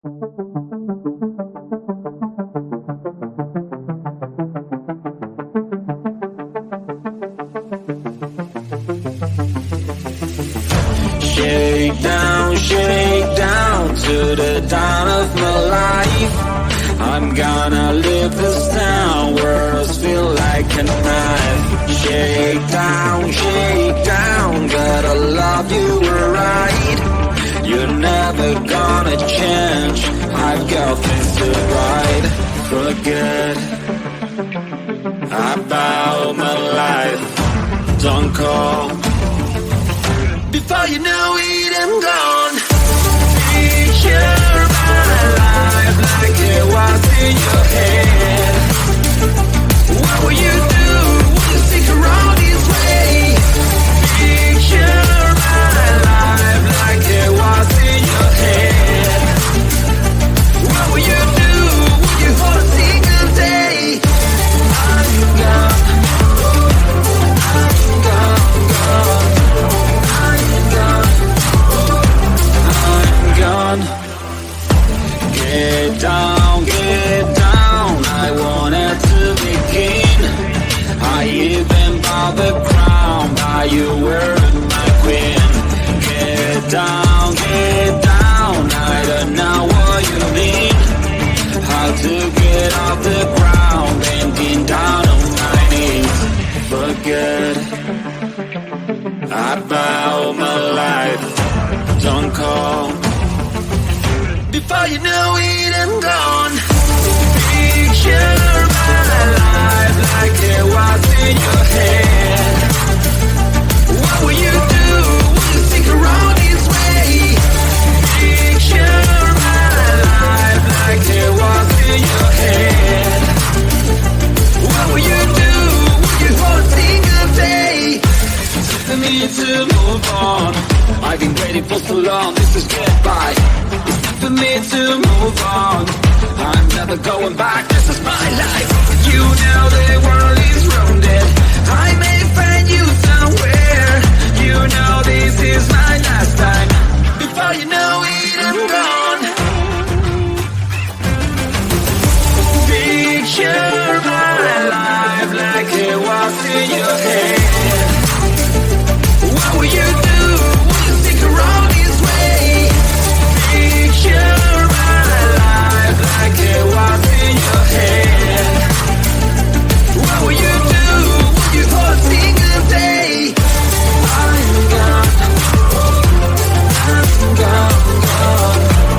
Shake down to the dawn of my life. I'm gonna leave this town, words feel like a knife. Shake down, gotta love you right. You're never gonna change, I've got things to write. Forget about my life, don't call. Before you know it, I'm gone. Picture my life like it was in your head. What will you do? Will you stick around this way? Picture my life like it was in your head. What will you do? Will you hold a single day? I'm gone. Get down, I wanted to begin. I even bought the crown, but you weren't my queen. Get down, I don't know what you mean. How to get off the ground, bending down on my knees. Forget about my life, don't call. Before you know it, I'm gone. Picture my life like it was in your head. What will you do? Will you stick around this way? Picture my life like it was in your head. What will you do? Will you hold a single day? It's for me to move on. I've been waiting for so long, this is goodbye. For me to move on, I'm never going back, this is my life. You know the world is rounded, I may find you somewhere. You know this is my last time. Before you know it, I'm gone. Picture my life like it was in your head. What will you do? Will you stick around this way? Picture my life like it was in your head. What will you do? Will you hold a single day? I'm gone, gone.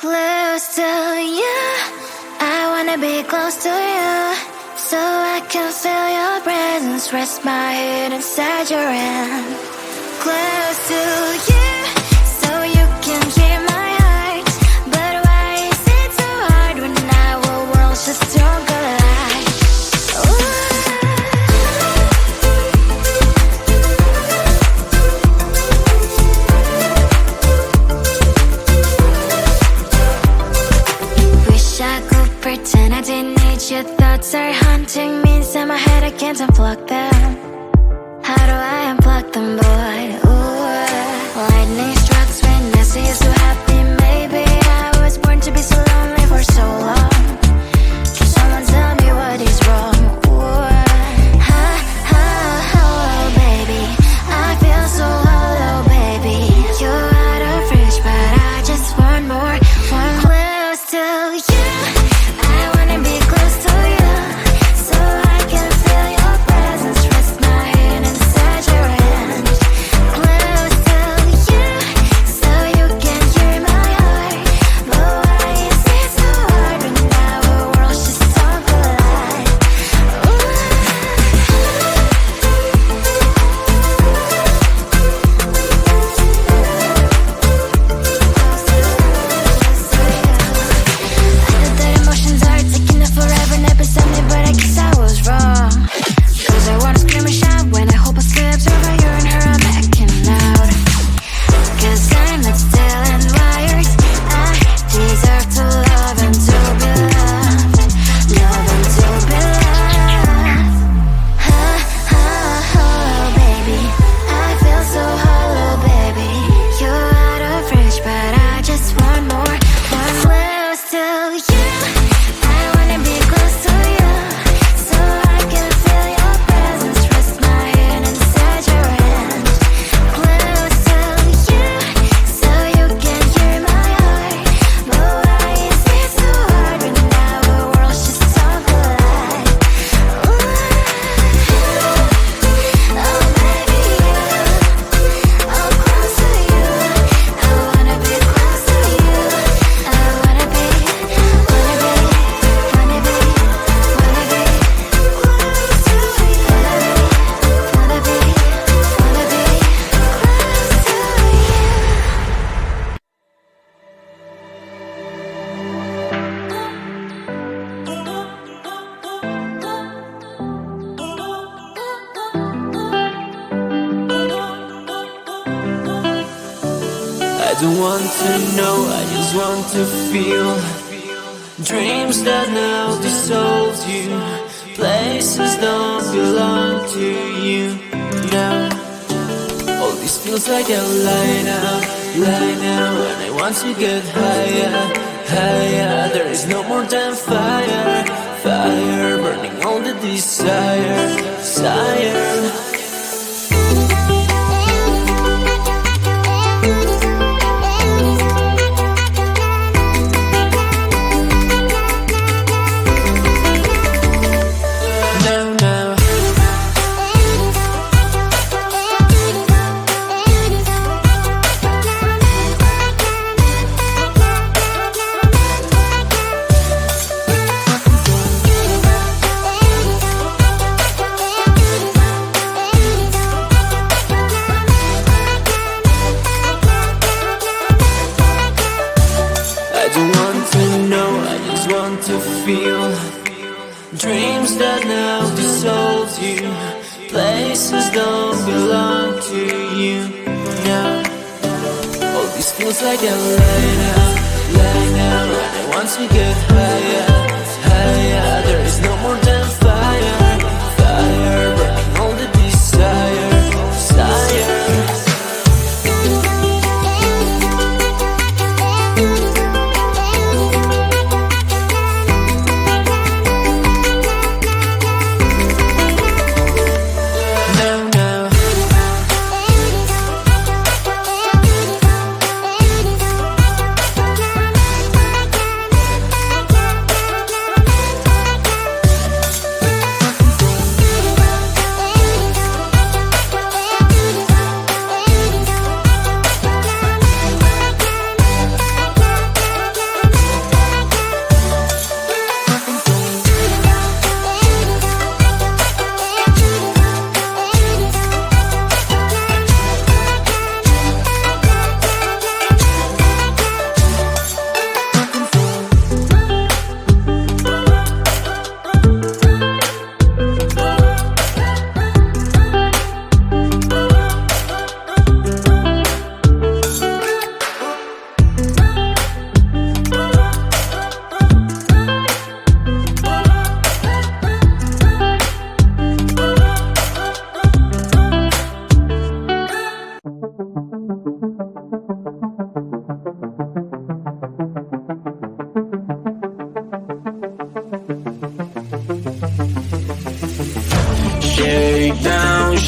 Close to you, I wanna be close to you, so I can feel your presence. Rest my head inside your hand. Close to you, so you can hear my heart. But why is it so hard when our worlds just don't collide? Wish I could pretend I didn't need your thoughts are haunting me inside my head. I can't unplug them. How do I unplug them, boy? Ooh, lightning strikes when I see you so happy. Maybe I was born to be so lonely for so long. Can someone tell me what is wrong? Ooh, oh, baby, I feel so hollow, baby. You're out of reach, but I just want more. One close to you, I wanna be close to you, so I can feel your presence. Rest my head inside your hand. Close to you, so you can hear my heart. But why is it so hard when our worlds just don't collide? I know that emotions are taking up forever, never beside me, but I guess I was wrong. Cause I wanna scream and shout when I hope I slips over you and her, I'm acting out. Cause I'm not still and wired. I deserve to love and to be loved. Love and to be loved. Oh, baby, I feel so hollow, baby. You're out of reach, but I just want more. One close to you, I wanna be close to you, so I can feel your presence. Rest my head inside your hand. Close to you, so you can hear my heart. But why is it so hard when our worlds just don't collide? Oh, baby, I'm close to you. I wanna be close to you. I wanna be close to you. Wanna be I don't want to know, I just want to feel. Dreams that now dissolve you. Places don't belong to you now. All this feels like a lie now. And I want to get higher, higher. There is no more than fire, fire, burning all the desire, desire. I don't want to know, I just want to feel. Dreams that now dissolve you. Places don't belong to you now. All this feels like a lie now. And I want to get higher, higher. There is no more than fire, fire, burning all the desire, desire.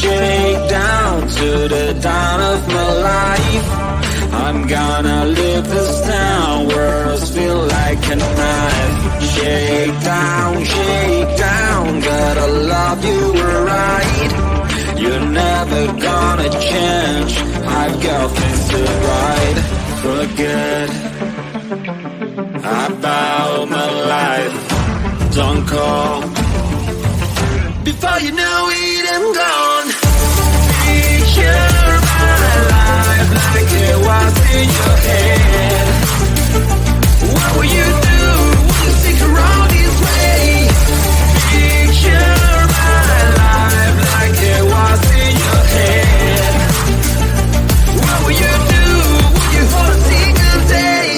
Shake down to the dawn of my life. I'm gonna leave this town, words feel like a knife. Shake down, gotta love you right. You're never gonna change, I've got things to write. Forget about my life, don't call before you know it, I'm gone. Picture my life like it was in your head. What will you do? Will you stick around this way? Picture my life like it was in your head. What will you do? Will you hold a single day?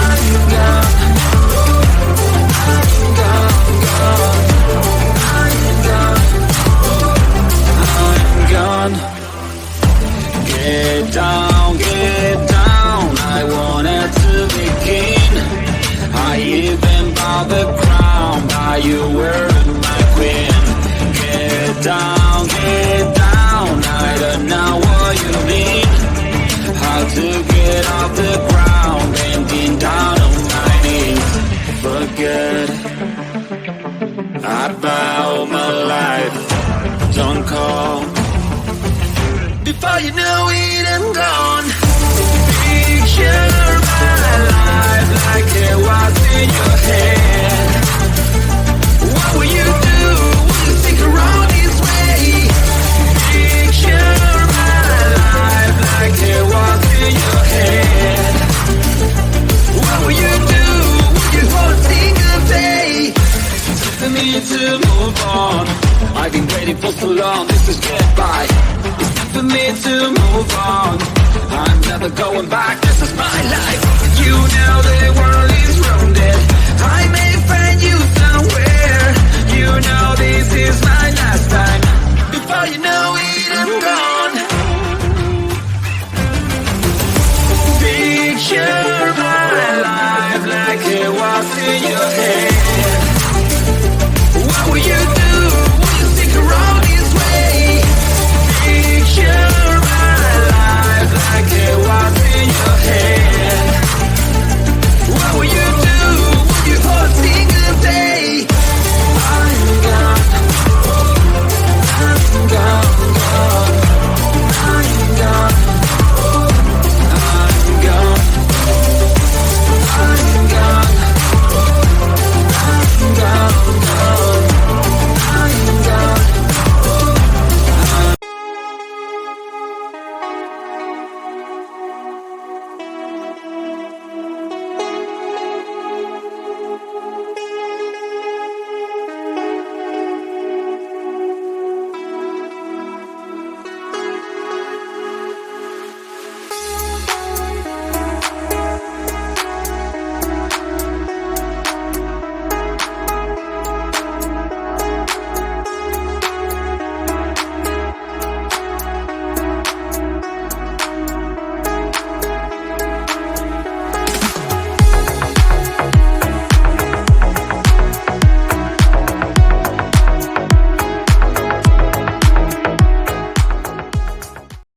I'm gone. I'm gone. Get down, I wanted to begin. I even bought the crown, but you were my queen. Get down, I don't know what you mean. How to get off the ground, bending down on my knees. Forget about my life, don't call before you know it, I'm gone. Picture my life like it was in your head. What will you do? Will you stick around this way? Picture my life like it was in your head. What will you do? Will you hold a single day? For me to move on, I've been waiting for so long, this is goodbye. It's time for me to move on, I'm never going back, this is my life. You know the world is rounded, I may find you somewhere. You know this is my last time, before you know it, I'm gone. Picture my life like it was in your head.